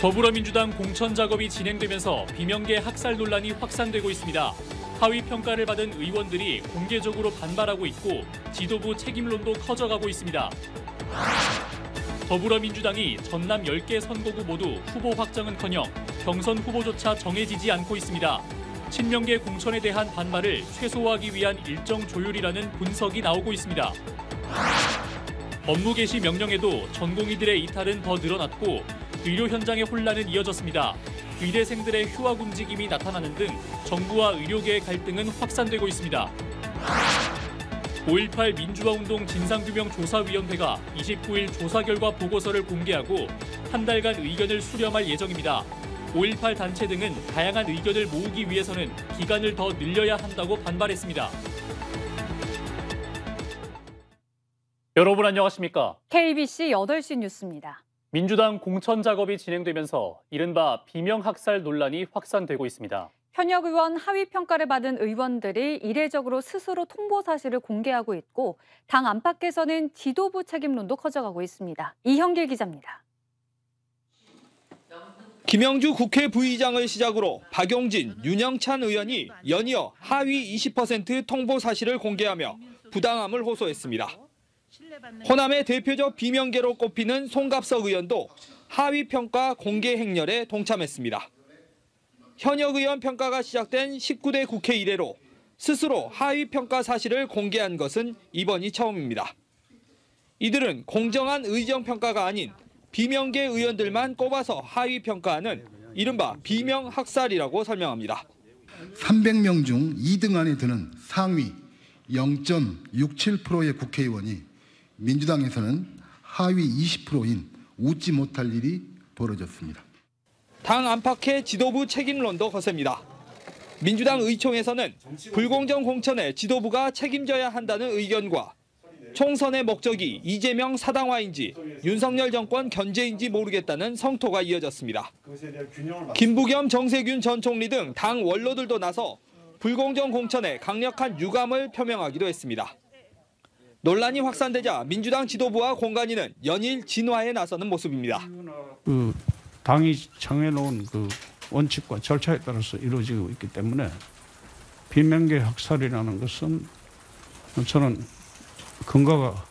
더불어민주당 공천 작업이 진행되면서 비명계 학살 논란이 확산되고 있습니다. 하위 평가를 받은 의원들이 공개적으로 반발하고 있고 지도부 책임론도 커져가고 있습니다. 더불어민주당이 전남 10개 선거구 모두 후보 확정은커녕 경선 후보조차 정해지지 않고 있습니다. 친명계 공천에 대한 반발을 최소화하기 위한 일정 조율이라는 분석이 나오고 있습니다. 업무 개시 명령에도 전공의들의 이탈은 더 늘어났고 의료 현장의 혼란은 이어졌습니다. 의대생들의 휴학 움직임이 나타나는 등 정부와 의료계의 갈등은 확산되고 있습니다. 5.18 민주화운동 진상규명조사위원회가 29일 조사 결과 보고서를 공개하고 한 달간 의견을 수렴할 예정입니다. 5.18 단체 등은 다양한 의견을 모으기 위해서는 기간을 더 늘려야 한다고 반발했습니다. 여러분 안녕하십니까? KBC 8시 뉴스입니다. 민주당 공천 작업이 진행되면서 이른바 비명학살 논란이 확산되고 있습니다. 현역 의원 하위 평가를 받은 의원들이 이례적으로 스스로 통보 사실을 공개하고 있고 당 안팎에서는 지도부 책임론도 커져가고 있습니다. 이형길 기자입니다. 김영주 국회 부의장을 시작으로 박용진, 윤영찬 의원이 연이어 하위 20% 통보 사실을 공개하며 부당함을 호소했습니다. 호남의 대표적 비명계로 꼽히는 송갑석 의원도 하위 평가 공개 행렬에 동참했습니다. 현역 의원 평가가 시작된 19대 국회 이래로 스스로 하위 평가 사실을 공개한 것은 이번이 처음입니다. 이들은 공정한 의정 평가가 아닌 비명계 의원들만 꼽아서 하위 평가하는 이른바 비명학살이라고 설명합니다. 300명 중 2등 안에 드는 상위 0.67%의 국회의원이 민주당에서는 하위 20%인 웃지 못할 일이 벌어졌습니다. 당 안팎의 지도부 책임론도 거셉니다. 민주당 의총에서는 불공정 공천에 지도부가 책임져야 한다는 의견과 총선의 목적이 이재명 사당화인지 윤석열 정권 견제인지 모르겠다는 성토가 이어졌습니다. 김부겸, 정세균 전 총리 등 당 원로들도 나서 불공정 공천에 강력한 유감을 표명하기도 했습니다. 논란이 확산되자 민주당 지도부와 공관위는 연일 진화에 나서는 모습입니다. 당이 정해놓은 원칙과 절차에 따라서 이루어지고 있기 때문에 비명계 학살이라는 것은 저는 근거가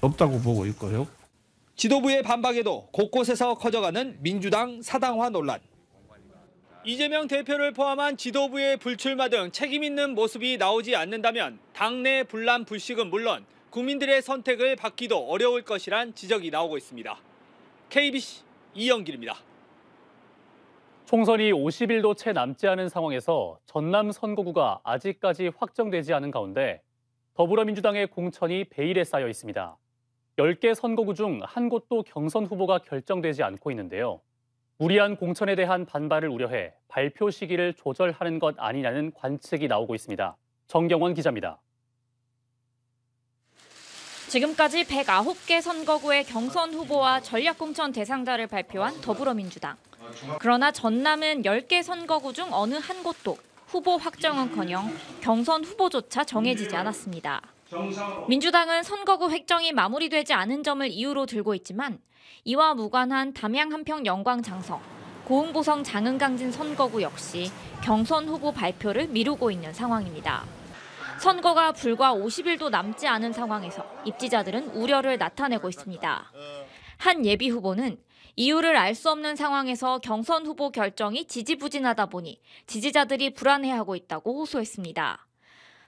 없다고 보고 있고요. 지도부의 반박에도 곳곳에서 커져가는 민주당 사당화 논란. 이재명 대표를 포함한 지도부의 불출마 등 책임 있는 모습이 나오지 않는다면 당내 분란 불식은 물론 국민들의 선택을 받기도 어려울 것이란 지적이 나오고 있습니다. KBC 이영길입니다. 총선이 50일도 채 남지 않은 상황에서 전남 선거구가 아직까지 확정되지 않은 가운데 더불어민주당의 공천이 베일에 쌓여 있습니다. 10개 선거구 중 한 곳도 경선 후보가 결정되지 않고 있는데요. 무리한 공천에 대한 반발을 우려해 발표 시기를 조절하는 것 아니냐는 관측이 나오고 있습니다. 정경원 기자입니다. 지금까지 109개 선거구의 경선 후보와 전략공천 대상자를 발표한 더불어민주당. 그러나 전남은 10개 선거구 중 어느 한 곳도 후보 확정은커녕 경선 후보조차 정해지지 않았습니다. 민주당은 선거구 획정이 마무리되지 않은 점을 이유로 들고 있지만 이와 무관한 담양 한평 영광 장성, 고흥보성 장흥강진 선거구 역시 경선 후보 발표를 미루고 있는 상황입니다. 선거가 불과 50일도 남지 않은 상황에서 입지자들은 우려를 나타내고 있습니다. 한 예비 후보는 이유를 알 수 없는 상황에서 경선 후보 결정이 지지부진하다 보니 지지자들이 불안해하고 있다고 호소했습니다.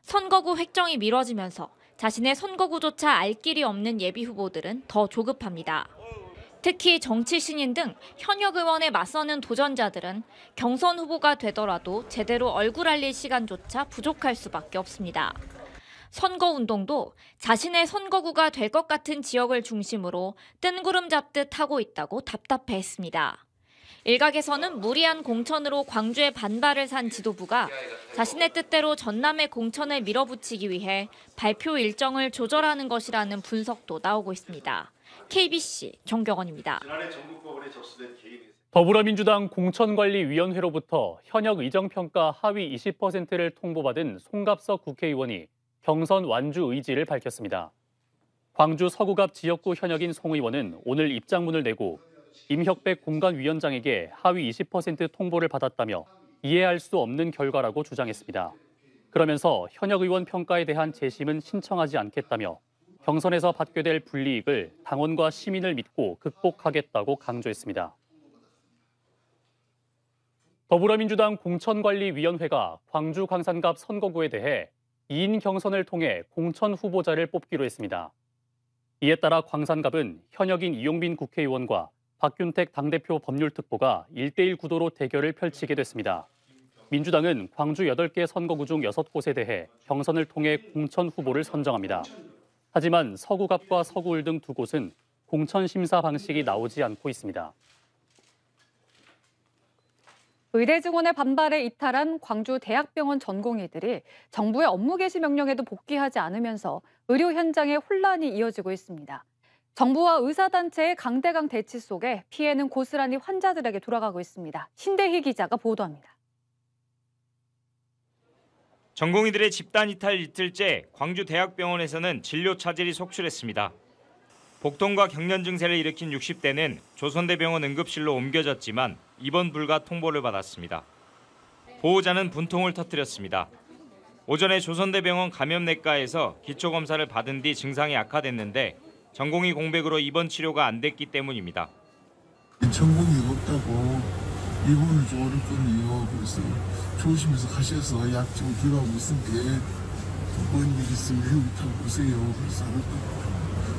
선거구 획정이 미뤄지면서 자신의 선거구조차 알 길이 없는 예비 후보들은 더 조급합니다. 특히 정치 신인 등 현역 의원에 맞서는 도전자들은 경선 후보가 되더라도 제대로 얼굴 알릴 시간조차 부족할 수밖에 없습니다. 선거운동도 자신의 선거구가 될 것 같은 지역을 중심으로 뜬구름 잡듯 하고 있다고 답답해했습니다. 일각에서는 무리한 공천으로 광주의 반발을 산 지도부가 자신의 뜻대로 전남의 공천을 밀어붙이기 위해 발표 일정을 조절하는 것이라는 분석도 나오고 있습니다. KBC 정경원입니다. 더불어민주당 공천관리위원회로부터 현역 의정평가 하위 20%를 통보받은 송갑석 국회의원이 경선 완주 의지를 밝혔습니다. 광주 서구갑 지역구 현역인 송 의원은 오늘 입장문을 내고 임혁백 공관위원장에게 하위 20% 통보를 받았다며 이해할 수 없는 결과라고 주장했습니다. 그러면서 현역 의원 평가에 대한 재심은 신청하지 않겠다며 경선에서 받게 될 불이익을 당원과 시민을 믿고 극복하겠다고 강조했습니다. 더불어민주당 공천관리위원회가 광주 광산갑 선거구에 대해 2인 경선을 통해 공천 후보자를 뽑기로 했습니다. 이에 따라 광산갑은 현역인 이용빈 국회의원과 박균택 당대표 법률특보가 1대1 구도로 대결을 펼치게 됐습니다. 민주당은 광주 8개 선거구 중 6곳에 대해 경선을 통해 공천 후보를 선정합니다. 하지만 서구갑과 서구을 등 2곳은 공천 심사 방식이 나오지 않고 있습니다. 의대 증원의 반발에 이탈한 광주 대학병원 전공의들이 정부의 업무 개시 명령에도 복귀하지 않으면서 의료 현장에 혼란이 이어지고 있습니다. 정부와 의사단체의 강대강 대치 속에 피해는 고스란히 환자들에게 돌아가고 있습니다. 신대희 기자가 보도합니다. 전공의들의 집단 이탈 이틀째 광주 대학병원에서는 진료 차질이 속출했습니다. 복통과 경련 증세를 일으킨 60대는 조선대병원 응급실로 옮겨졌지만 입원 불가 통보를 받았습니다. 보호자는 분통을 터뜨렸습니다. 오전에 조선대병원 감염내과에서 기초검사를 받은 뒤 증상이 악화됐는데 전공의 공백으로 입원 치료가 안 됐기 때문입니다. 전공의가 없다고 입원을 좀 어릴 거네요. 그래서 조심해서 가셔서 약 좀 들어가고 있으니까 뭔 일 있으면 여기 다 보세요. 그래서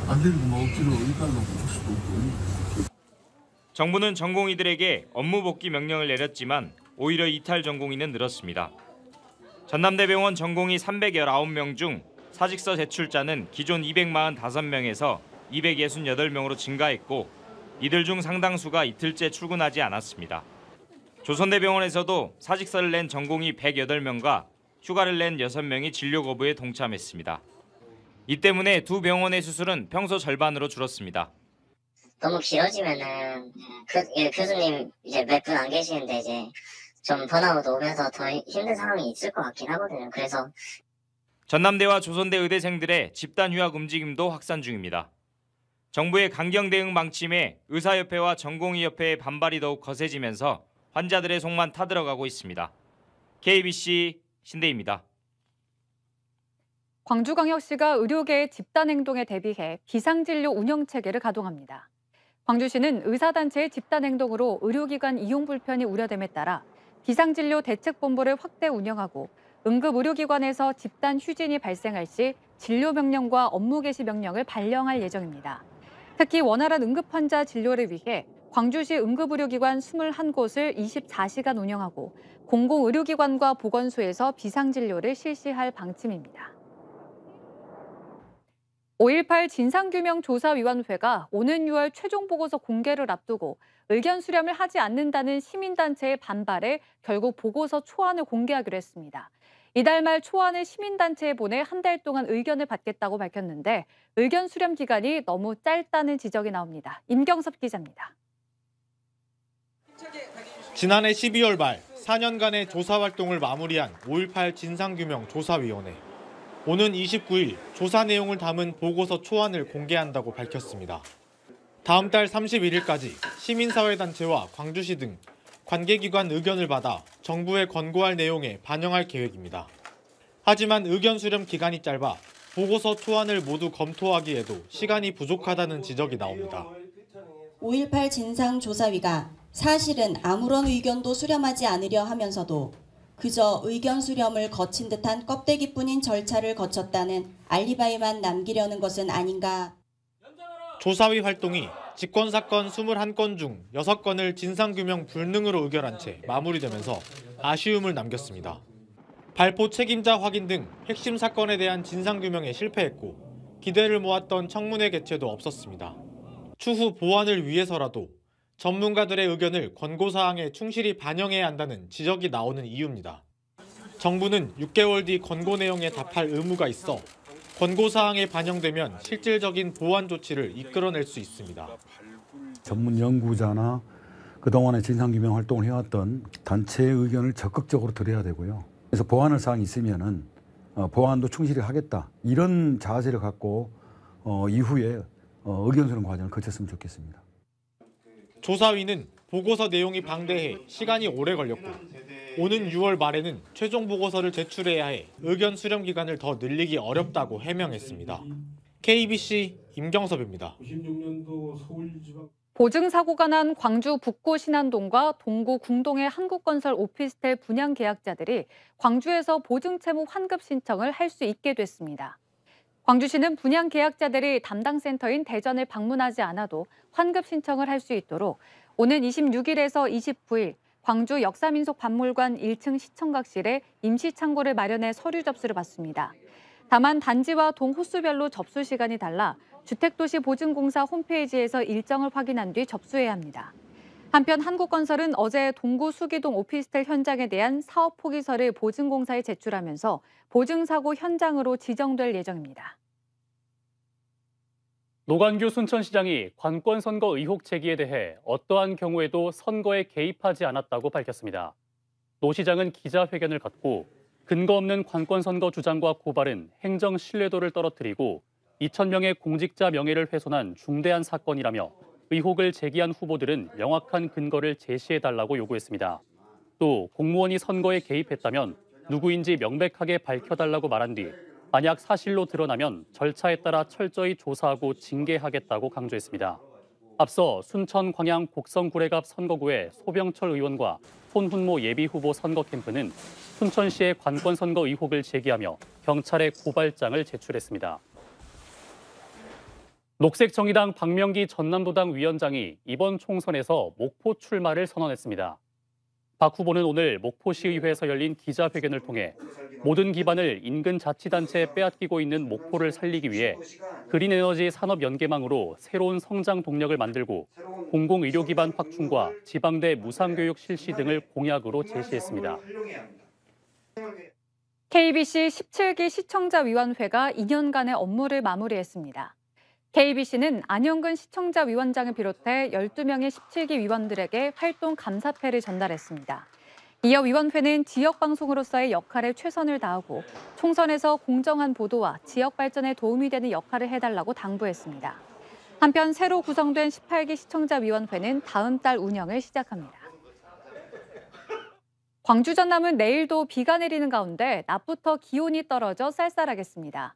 안 되는 거 억지로 어디다가 볼 수도 없고. 정부는 전공의들에게 업무 복귀 명령을 내렸지만 오히려 이탈 전공의는 늘었습니다. 전남대병원 전공의 319명 중 사직서 제출자는 기존 245명에서 268명으로 증가했고 이들 중 상당수가 이틀째 출근하지 않았습니다. 조선대병원에서도 사직서를 낸 전공의 108명과 휴가를 낸 6명이 진료 거부에 동참했습니다. 이 때문에 두 병원의 수술은 평소 절반으로 줄었습니다. 너무 길어지면은 교수님 이제 몇 분 안 계시는데 이제 좀 번아웃 오면서 더 힘든 상황이 있을 것 같긴 하거든요. 그래서 전남대와 조선대 의대생들의 집단 휴학 움직임도 확산 중입니다. 정부의 강경 대응 방침에 의사협회와 전공의협회의 반발이 더욱 거세지면서 환자들의 속만 타들어가고 있습니다. KBC 신대입니다. 광주광역시가 의료계의 집단 행동에 대비해 비상진료 운영 체계를 가동합니다. 광주시는 의사단체의 집단 행동으로 의료기관 이용 불편이 우려됨에 따라 비상진료 대책본부를 확대 운영하고 응급의료기관에서 집단 휴진이 발생할 시 진료 명령과 업무 개시 명령을 발령할 예정입니다. 특히 원활한 응급환자 진료를 위해 광주시 응급의료기관 21곳을 24시간 운영하고 공공의료기관과 보건소에서 비상진료를 실시할 방침입니다. 5.18 진상규명조사위원회가 오는 6월 최종 보고서 공개를 앞두고 의견 수렴을 하지 않는다는 시민단체의 반발에 결국 보고서 초안을 공개하기로 했습니다. 이달 말 초안을 시민단체에 보내 한 달 동안 의견을 받겠다고 밝혔는데 의견 수렴 기간이 너무 짧다는 지적이 나옵니다. 임경섭 기자입니다. 지난해 12월 말 4년간의 조사 활동을 마무리한 5.18 진상규명조사위원회. 오는 29일 조사 내용을 담은 보고서 초안을 공개한다고 밝혔습니다. 다음 달 31일까지 시민사회단체와 광주시 등 관계기관 의견을 받아 정부에 권고할 내용에 반영할 계획입니다. 하지만 의견 수렴 기간이 짧아 보고서 초안을 모두 검토하기에도 시간이 부족하다는 지적이 나옵니다. 5.18 진상조사위가 사실은 아무런 의견도 수렴하지 않으려 하면서도 그저 의견 수렴을 거친 듯한 껍데기뿐인 절차를 거쳤다는 알리바이만 남기려는 것은 아닌가. 조사위 활동이 직권사건 21건 중 6건을 진상규명 불능으로 의결한 채 마무리되면서 아쉬움을 남겼습니다. 발포 책임자 확인 등 핵심 사건에 대한 진상규명에 실패했고 기대를 모았던 청문회 개최도 없었습니다. 추후 보완을 위해서라도 전문가들의 의견을 권고사항에 충실히 반영해야 한다는 지적이 나오는 이유입니다. 정부는 6개월 뒤 권고 내용에 답할 의무가 있어 권고사항에 반영되면 실질적인 보완 조치를 이끌어낼 수 있습니다. 전문 연구자나 그동안의 진상규명 활동을 해왔던 단체의 의견을 적극적으로 들어야 되고요. 그래서 보완할 사항이 있으면은 보완도 충실히 하겠다. 이런 자세를 갖고 이후에 의견 수렴 과정을 거쳤으면 좋겠습니다. 조사위는 보고서 내용이 방대해 시간이 오래 걸렸고 오는 6월 말에는 최종 보고서를 제출해야 해 의견 수렴 기간을 더 늘리기 어렵다고 해명했습니다. KBC 임경섭입니다. 보증사고가 난 광주 북구 신안동과 동구 궁동의 한국건설 오피스텔 분양 계약자들이 광주에서 보증채무 환급 신청을 할 수 있게 됐습니다. 광주시는 분양 계약자들이 담당 센터인 대전을 방문하지 않아도 환급 신청을 할 수 있도록 오는 26일에서 29일 광주 역사민속박물관 1층 시청각실에 임시창고를 마련해 서류 접수를 받습니다. 다만 단지와 동 호수별로 접수 시간이 달라 주택도시보증공사 홈페이지에서 일정을 확인한 뒤 접수해야 합니다. 한편 한국건설은 어제 동구 수기동 오피스텔 현장에 대한 사업 포기서를 보증공사에 제출하면서 보증사고 현장으로 지정될 예정입니다. 노관규 순천시장이 관권 선거 의혹 제기에 대해 어떠한 경우에도 선거에 개입하지 않았다고 밝혔습니다. 노 시장은 기자회견을 갖고 근거 없는 관권 선거 주장과 고발은 행정 신뢰도를 떨어뜨리고 2,000명의 공직자 명예를 훼손한 중대한 사건이라며 의혹을 제기한 후보들은 명확한 근거를 제시해달라고 요구했습니다. 또 공무원이 선거에 개입했다면 누구인지 명백하게 밝혀달라고 말한 뒤 만약 사실로 드러나면 절차에 따라 철저히 조사하고 징계하겠다고 강조했습니다. 앞서 순천 광양 곡성구례갑 선거구의 소병철 의원과 손훈모 예비후보 선거 캠프는 순천시의 관권 선거 의혹을 제기하며 경찰에 고발장을 제출했습니다. 녹색정의당 박명기 전남도당 위원장이 이번 총선에서 목포 출마를 선언했습니다. 박 후보는 오늘 목포시의회에서 열린 기자회견을 통해 모든 기반을 인근 자치단체에 빼앗기고 있는 목포를 살리기 위해 그린에너지 산업 연계망으로 새로운 성장 동력을 만들고 공공의료 기반 확충과 지방대 무상교육 실시 등을 공약으로 제시했습니다. KBC 17기 시청자위원회가 2년간의 업무를 마무리했습니다. KBC는 안영근 시청자위원장을 비롯해 12명의 17기 위원들에게 활동 감사패를 전달했습니다. 이어 위원회는 지역방송으로서의 역할에 최선을 다하고 총선에서 공정한 보도와 지역 발전에 도움이 되는 역할을 해달라고 당부했습니다. 한편 새로 구성된 18기 시청자위원회는 다음 달 운영을 시작합니다. 광주 전남은 내일도 비가 내리는 가운데 낮부터 기온이 떨어져 쌀쌀하겠습니다.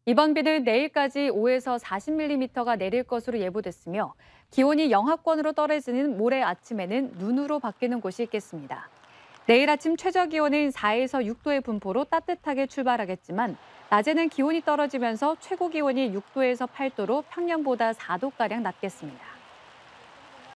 이번 비는 내일까지 5에서 40mm가 내릴 것으로 예보됐으며 기온이 영하권으로 떨어지는 모레 아침에는 눈으로 바뀌는 곳이 있겠습니다. 내일 아침 최저기온은 4에서 6도의 분포로 따뜻하게 출발하겠지만 낮에는 기온이 떨어지면서 최고 기온이 6도에서 8도로 평년보다 4도가량 낮겠습니다.